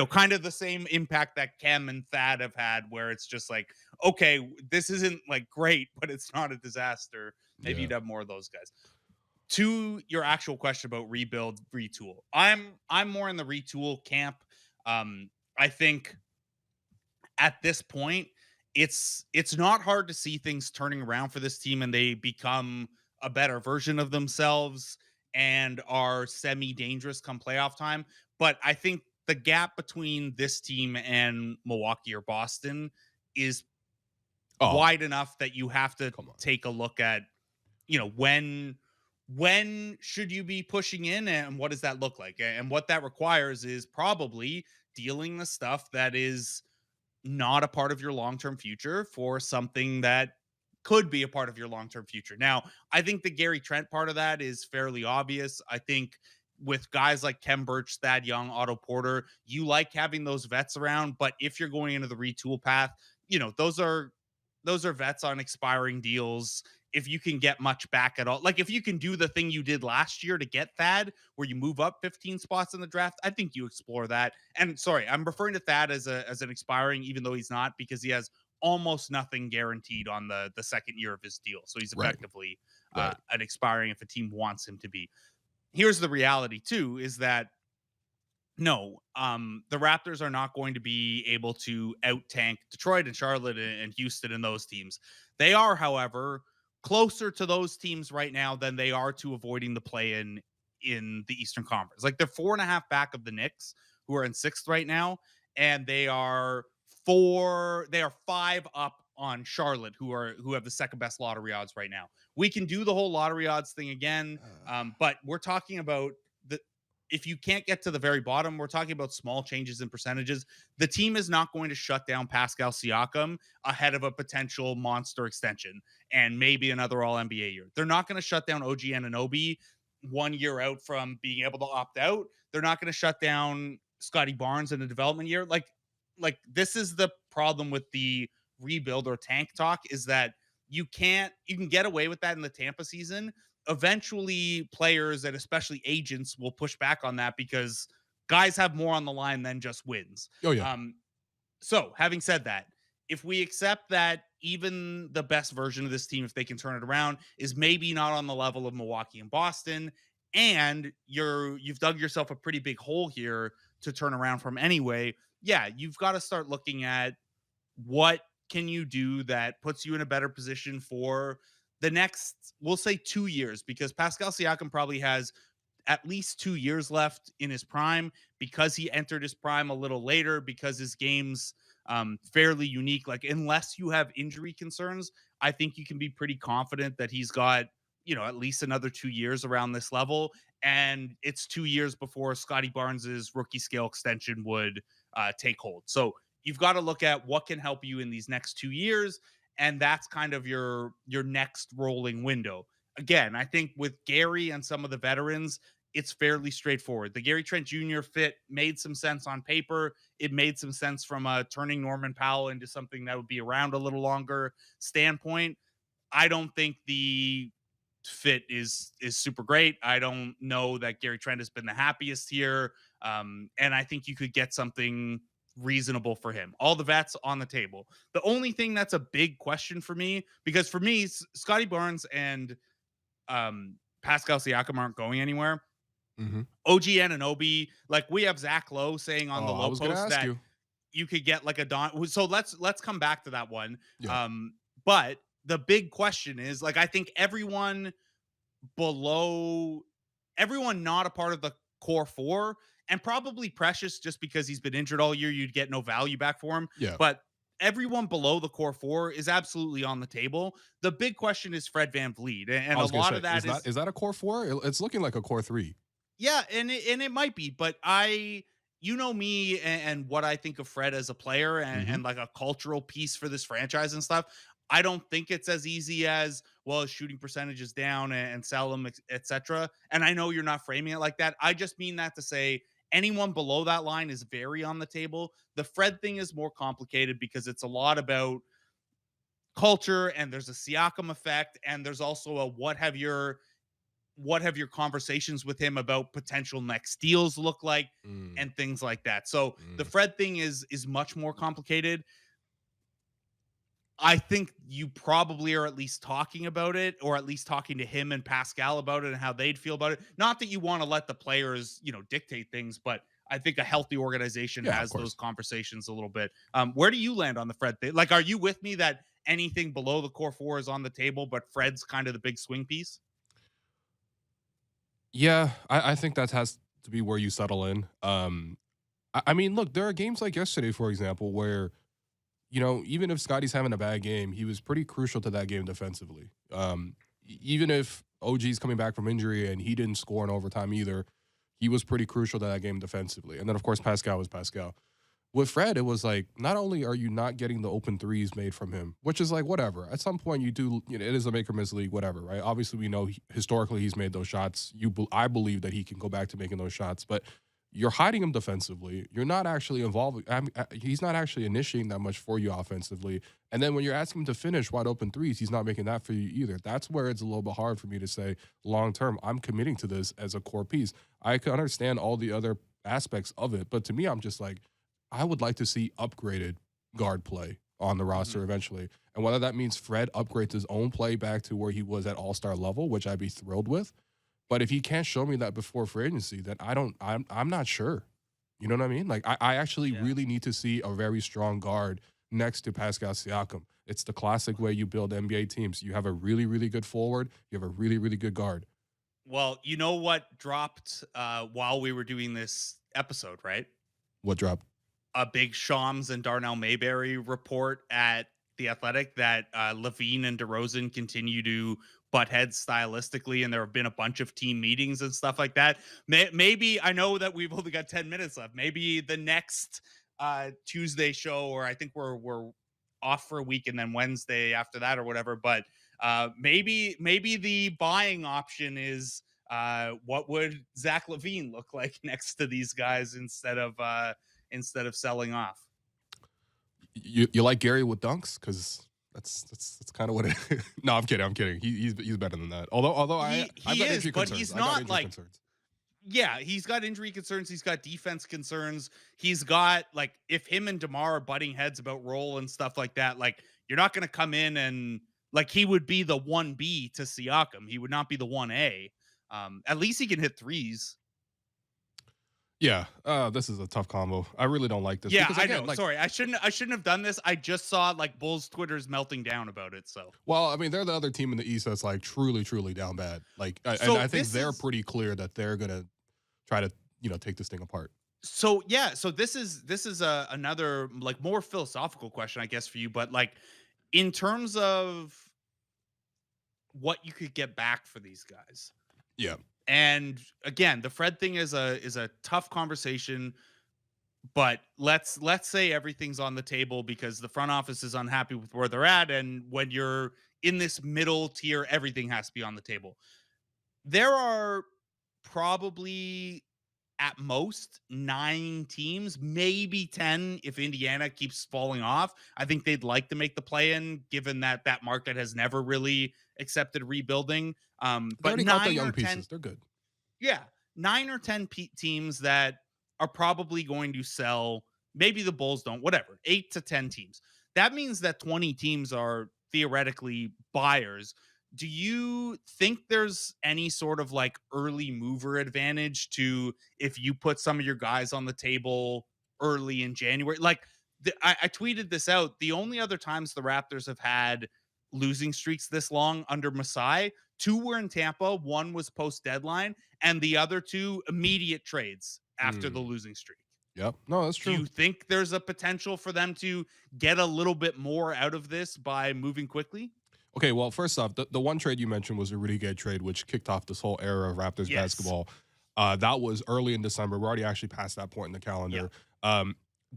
kind of the same impact that Cam and Thad have had, where it's just like, okay, this isn't like great, but it's not a disaster. Maybe you'd have more of those guys. To your actual question about rebuild, retool, I'm more in the retool camp. I think at this point, it's not hard to see things turning around for this team and they become a better version of themselves and are semi-dangerous come playoff time. But I think the gap between this team and Milwaukee or Boston is wide enough that you have to take a look at, when should you be pushing in and what does that look like? And what that requires is probably dealing the stuff that is not a part of your long-term future for something that could be a part of your long-term future. Now, I think the Gary Trent part of that is fairly obvious. I think with guys like Kem Birch, Thad Young, Otto Porter, you like having those vets around, but if you're going into the retool path, those are vets on expiring deals. If you can get much back at all, like if you can do the thing you did last year to get Thad, where you move up 15 spots in the draft, I think you explore that. And sorry, I'm referring to Thad as an expiring, even though he's not, because he has almost nothing guaranteed on the second year of his deal. So he's effectively an expiring if a team wants him to be. Here's the reality too, is that no, the Raptors are not going to be able to out tank Detroit and Charlotte and Houston and those teams. They are, however, closer to those teams right now than they are to avoiding the play-in in the Eastern Conference. Like they're 4.5 back of the Knicks, who are in 6th right now, and they are 5 up on Charlotte, who have the second best lottery odds right now. We can do the whole lottery odds thing again, but we're talking about if you can't get to the very bottom, we're talking about small changes in percentages. The team is not going to shut down Pascal Siakam ahead of a potential monster extension and maybe another All-NBA year. They're not going to shut down OG Anunoby 1 year out from being able to opt out. They're not going to shut down Scotty Barnes in a development year. Like this is the problem with the rebuild or tank talk, is that you can get away with that in the Tampa season. Eventually players and especially agents will push back on that because guys have more on the line than just wins. Oh yeah. So having said that, if we accept that even the best version of this team, if they can turn it around, is maybe not on the level of Milwaukee and Boston, and you've dug yourself a pretty big hole here to turn around from anyway, yeah, you've got to start looking at what can you do that puts you in a better position for the next, we'll say 2 years, because Pascal Siakam probably has at least 2 years left in his prime because he entered his prime a little later, because his game's fairly unique. Like, unless you have injury concerns, I think you can be pretty confident that he's got, at least another 2 years around this level. And it's 2 years before Scotty Barnes's rookie scale extension would take hold. So you've got to look at what can help you in these next 2 years. And that's kind of your next rolling window. Again, I think with Gary and some of the veterans, it's fairly straightforward. The Gary Trent Jr. fit made some sense on paper. It made some sense from turning Norman Powell into something that would be around a little longer standpoint. I don't think the fit is super great. I don't know that Gary Trent has been the happiest here. And I think you could get something reasonable for him. All the vets on the table. The only thing that's a big question for me, because for me, Scotty Barnes and Pascal Siakam aren't going anywhere. Mm-hmm. OG Anunoby, like we have Zach Lowe saying on the low post that you could get like a Don. So let's come back to that one. Yeah. But the big question is, like, I think everyone not a part of the core four, and probably Precious, just because he's been injured all year, you'd get no value back for him. Yeah. But everyone below the core four is absolutely on the table. The big question is Fred VanVleet. And a lot of that is that a core four? It's looking like a core three. Yeah, and it might be, but me and what I think of Fred as a player and like a cultural piece for this franchise and stuff. I don't think it's as easy as, well, his shooting percentage is down and sell him, etc. And I know you're not framing it like that. I just mean that to say anyone below that line is very on the table. The Fred thing is more complicated because it's a lot about culture, and there's a Siakam effect, and there's also a what have your conversations with him about potential next deals look like and things like that. So the Fred thing is much more complicated. I think you probably are at least talking about it, or at least talking to him and Pascal about it and how they'd feel about it. Not that you want to let the players, dictate things, but I think a healthy organization has those conversations a little bit. Where do you land on the Fred thing? Like, are you with me that anything below the core four is on the table, but Fred's kind of the big swing piece? Yeah, I think that has to be where you settle in. I mean, look, there are games like yesterday, for example, where, even if Scotty's having a bad game, he was pretty crucial to that game defensively. Even if OG's coming back from injury and he didn't score in overtime either, he was pretty crucial to that game defensively. And then, of course, Pascal was Pascal. With Fred, it was like, not only are you not getting the open threes made from him, which is like, whatever. At some point, you do, it is a make or miss league, whatever, right? Obviously, we know historically he's made those shots. I believe that he can go back to making those shots, but you're hiding him defensively. You're not actually involved. He's not actually initiating that much for you offensively. And then when you're asking him to finish wide open threes, he's not making that for you either. That's where it's a little bit hard for me to say long term, I'm committing to this as a core piece. I can understand all the other aspects of it, but to me, I'm just like, I would like to see upgraded guard play on the roster eventually. And whether that means Fred upgrades his own play back to where he was at all-star level, which I'd be thrilled with. But if he can't show me that before free agency, then I'm not sure. You know what I mean? Like, I actually really need to see a very strong guard next to Pascal Siakam. It's the classic way you build NBA teams. You have a really, really good forward. You have a really, really good guard. Well, you know what dropped while we were doing this episode, right? What dropped? A big Shams and Darnell Mayberry report at The Athletic that Levine and DeRozan continue to butt heads stylistically, and there have been a bunch of team meetings and stuff like that. Maybe, I know that we've only got 10 minutes left. Maybe the next Tuesday show, or I think we're off for a week and then Wednesday after that or whatever, but maybe the buying option is what would Zach LaVine look like next to these guys instead of selling off. You like Gary with dunks? Because that's kind of what it is. No, I'm kidding. He's better than that. Although I've got injury concerns. But he's not like concerns. Yeah, he's got injury concerns. He's got defense concerns. He's got, like, if him and DeMar are butting heads about role and stuff like that, like, you're not going to come in and, like, he would be the 1B to Siakam. He would not be the 1A. At least he can hit threes. Yeah, this is a tough combo. I really don't like this. Yeah, because, again, I know. Sorry, I shouldn't have done this. I just saw, like, Bulls Twitter's melting down about it. So, well, I mean, they're the other team in the East that's, like, truly down bad. Like, and I think they're pretty clear that they're gonna try to, take this thing apart. So yeah, so this is another, like, more philosophical question, I guess, for you, but, like, in terms of what you could get back for these guys. Yeah. And again, the Fred thing is a tough conversation, but let's say everything's on the table because the front office is unhappy with where they're at, and when you're in this middle tier, everything has to be on the table. There are probably at most 9 teams, maybe 10 if Indiana keeps falling off. I think they'd like to make the play-in, given that market has never really accepted rebuilding. But 9 young or 10 pieces, they're good. Yeah, 9 or 10 teams that are probably going to sell. Maybe the Bulls don't, whatever. 8 to 10 teams. That means that 20 teams are theoretically buyers. Do you think there's any sort of, like, early mover advantage to if you put some of your guys on the table early in January? Like, I tweeted this out. The only other times the Raptors have had losing streaks this long under Masai, 2 were in Tampa, 1 was post deadline, and the other 2 immediate trades after the losing streak. Yep. No, that's true. Do you think there's a potential for them to get a little bit more out of this by moving quickly? Okay, well, first off, the one trade you mentioned was a Rudy Gay trade, which kicked off this whole era of Raptors basketball. That was early in December. We're already actually past that point in the calendar. Yeah.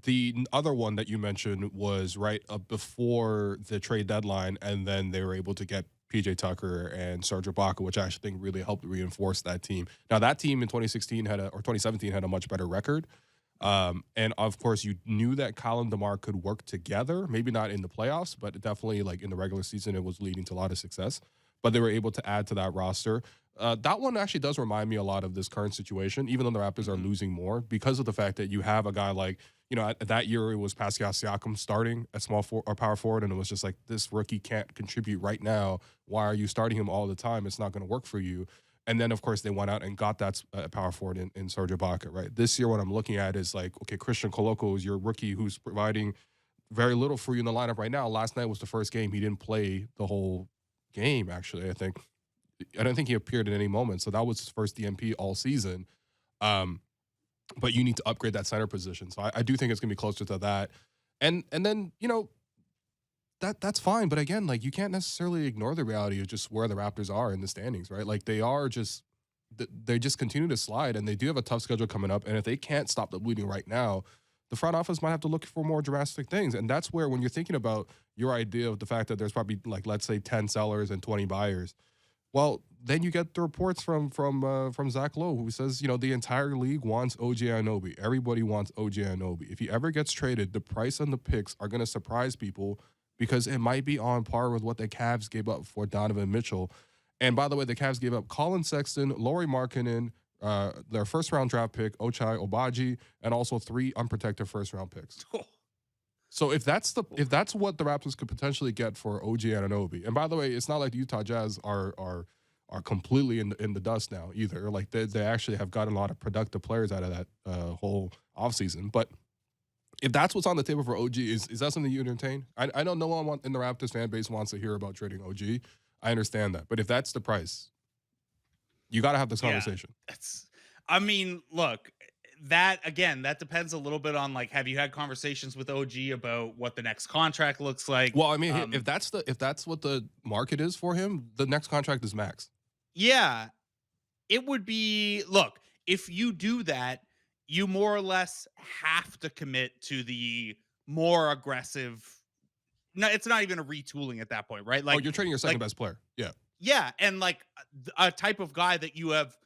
The other one that you mentioned was right before the trade deadline, and then they were able to get PJ Tucker and Serge Ibaka, which I actually think really helped reinforce that team. Now, that team in 2016 or 2017 had a much better record. And of course, you knew that Kyle and DeMar could work together, maybe not in the playoffs, but definitely, like, in the regular season, it was leading to a lot of success. But they were able to add to that roster. That one actually does remind me a lot of this current situation, even though the Raptors are losing more, because of the fact that you have a guy like, that year it was Pascal Siakam starting at power forward, and it was just like, this rookie can't contribute right now. Why are you starting him all the time? It's not going to work for you. And then, of course, they went out and got that power forward in Serge Ibaka, right? This year, what I'm looking at is, like, okay, Christian Koloko is your rookie who's providing very little for you in the lineup right now. Last night was the first game. He didn't play the whole game, actually, I think. I don't think he appeared in any moment. So that was his first DNP all season. But you need to upgrade that center position. So I do think it's going to be closer to that. And then, that's fine. But again, like, you can't necessarily ignore the reality of just where the Raptors are in the standings, right? Like, they just continue to slide, and they do have a tough schedule coming up. And if they can't stop the bleeding right now, the front office might have to look for more drastic things. And that's where, when you're thinking about your idea of the fact that there's probably, like, let's say 10 sellers and 20 buyers, well, then you get the reports from Zach Lowe, who says, the entire league wants OG Anunoby. Everybody wants OG Anunoby. If he ever gets traded, the price on the picks are going to surprise people, because it might be on par with what the Cavs gave up for Donovan Mitchell. And by the way, the Cavs gave up Colin Sexton, Lauri Markkanen, their first-round draft pick, Ochai Agbaji, and also 3 unprotected first-round picks. So if that's what the Raptors could potentially get for OG Anunoby, and by the way, it's not like the Utah Jazz are completely in the dust now either. Like, they actually have gotten a lot of productive players out of that whole offseason. But if that's what's on the table for OG, is that something you entertain? I know no one in the Raptors fan base wants to hear about trading OG. I understand that. But if that's the price, you got to have this conversation. I mean, look, that depends a little bit on, like, have you had conversations with OG about what the next contract looks like? Well, I mean, if that's what the market is for him, the next contract is max. Yeah, it would be, look, if you do that, you more or less have to commit to the more aggressive. No, it's not even a retooling at that point, right? Like, you're trading your second best player. Yeah. Yeah, and like a type of guy that you have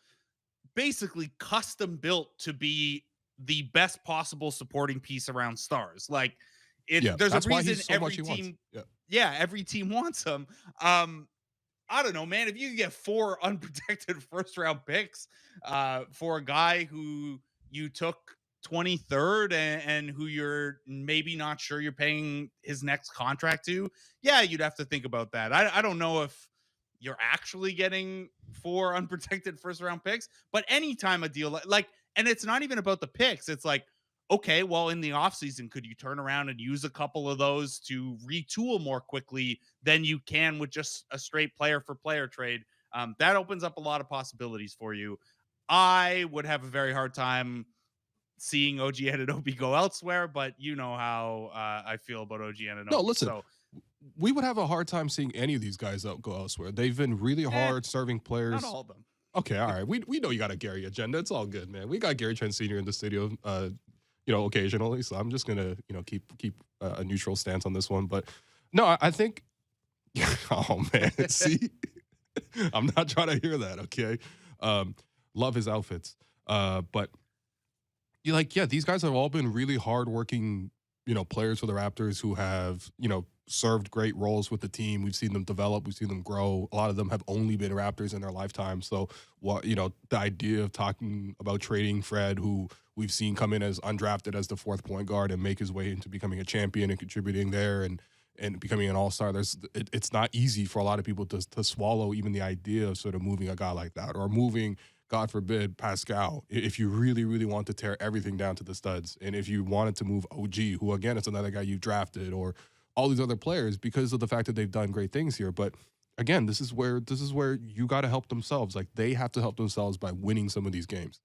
basically custom built to be the best possible supporting piece around stars. Like, there's a reason every team, every team wants him. I don't know, man. If you can get 4 unprotected first round picks for a guy who you took 23rd and who you're maybe not sure you're paying his next contract to, yeah, you'd have to think about that. I don't know if you're actually getting 4 unprotected first round picks, but anytime a deal like, and it's not even about the picks. It's like, okay, well, in the offseason, could you turn around and use a couple of those to retool more quickly than you can with just a straight player for player trade? That opens up a lot of possibilities for you. I would have a very hard time seeing OG Anunoby go elsewhere, but you know how I feel about OG Anunoby. No, listen, we would have a hard time seeing any of these guys go elsewhere. They've been really hard serving players. Not all of them. Okay, all right. We know you got a Gary agenda. It's all good, man. We got Gary Trent Sr. in the studio, occasionally. So I'm just gonna, keep a neutral stance on this one. But no, I think. Oh man, see, I'm not trying to hear that. Okay, love his outfits, but these guys have all been really hardworking, players for the Raptors who have, served great roles with the team. We've seen them develop. We've seen them grow. A lot of them have only been Raptors in their lifetime. So, the idea of talking about trading Fred, who we've seen come in as undrafted as the 4th point guard and make his way into becoming a champion and contributing there and becoming an all-star, it's not easy for a lot of people to swallow even the idea of sort of moving a guy like that or moving, God forbid, Pascal, if you really, really want to tear everything down to the studs. And if you wanted to move OG, who, again, it's another guy you drafted, or all these other players because of the fact that they've done great things here. But again, this is where you got to help themselves. Like, they have to help themselves by winning some of these games.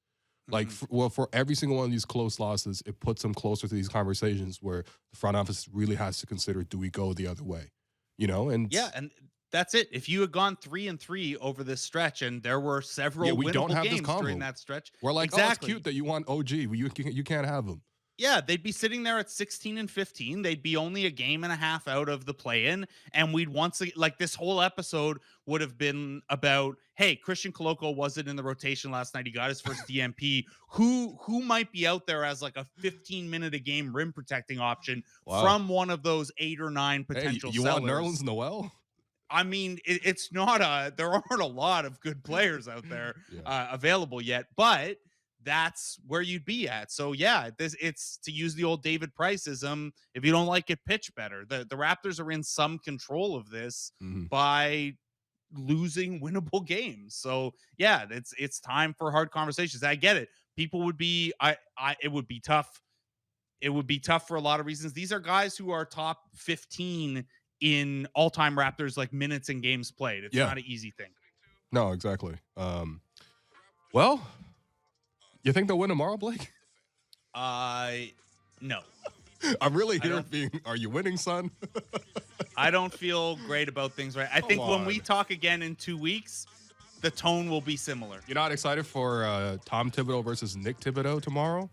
Like, for every single one of these close losses, it puts them closer to these conversations where the front office really has to consider, do we go the other way? And and that's it. If you had gone 3-3 over this stretch, and there were several we don't winnable have games this combo during that stretch, we're like, exactly. Oh, it's cute that you want OG. You can't have him. Yeah, they'd be sitting there at 16-15. They'd be only a game and a half out of the play-in, and we'd this whole episode would have been about, hey, Christian Koloko wasn't in the rotation last night. He got his first DMP. Who might be out there as like a 15-minute a game rim protecting option from one of those 8 or 9 potential you sellers? Want Nerlens Noel? I mean, it's not there aren't a lot of good players out there available yet, but that's where you'd be at. So yeah, it's to use the old David Priceism. If you don't like it, pitch better. The Raptors are in some control of this by losing winnable games. So yeah, it's time for hard conversations. I get it. People would be it would be tough. It would be tough for a lot of reasons. These are guys who are top 15 in all-time Raptors, like, minutes and games played. It's not an easy thing. No, exactly. Well, you think they'll win tomorrow, Blake? No. I'm really here being, are you winning, son? I don't feel great about things right. I think when we talk again in 2 weeks, the tone will be similar. You're not excited for Tom Thibodeau versus Nick Thibodeau tomorrow?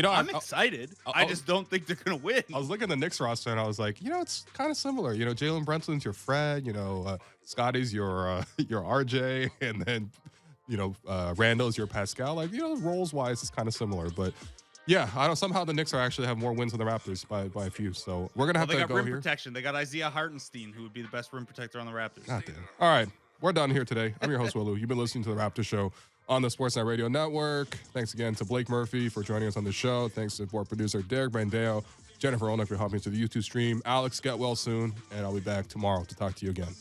I'm excited. I just don't think they're going to win. I was looking at the Knicks roster, and I was like, it's kind of similar. Jalen Brunson's your Fred. Scotty's your RJ, and then Randall's your Pascal. Like, roles wise, it's kind of similar. But yeah, I don't. Somehow the Knicks actually have more wins than the Raptors by a few. So we're gonna have to go here. They got rim protection. They got Isaiah Hartenstein, who would be the best rim protector on the Raptors. God damn. All right, we're done here today. I'm your host, Willu. You've been listening to the Raptors Show on the Sportsnet Radio Network. Thanks again to Blake Murphy for joining us on the show. Thanks to board producer Derek Brandeo, Jennifer Olnick for helping to the YouTube stream. Alex, get well soon, and I'll be back tomorrow to talk to you again.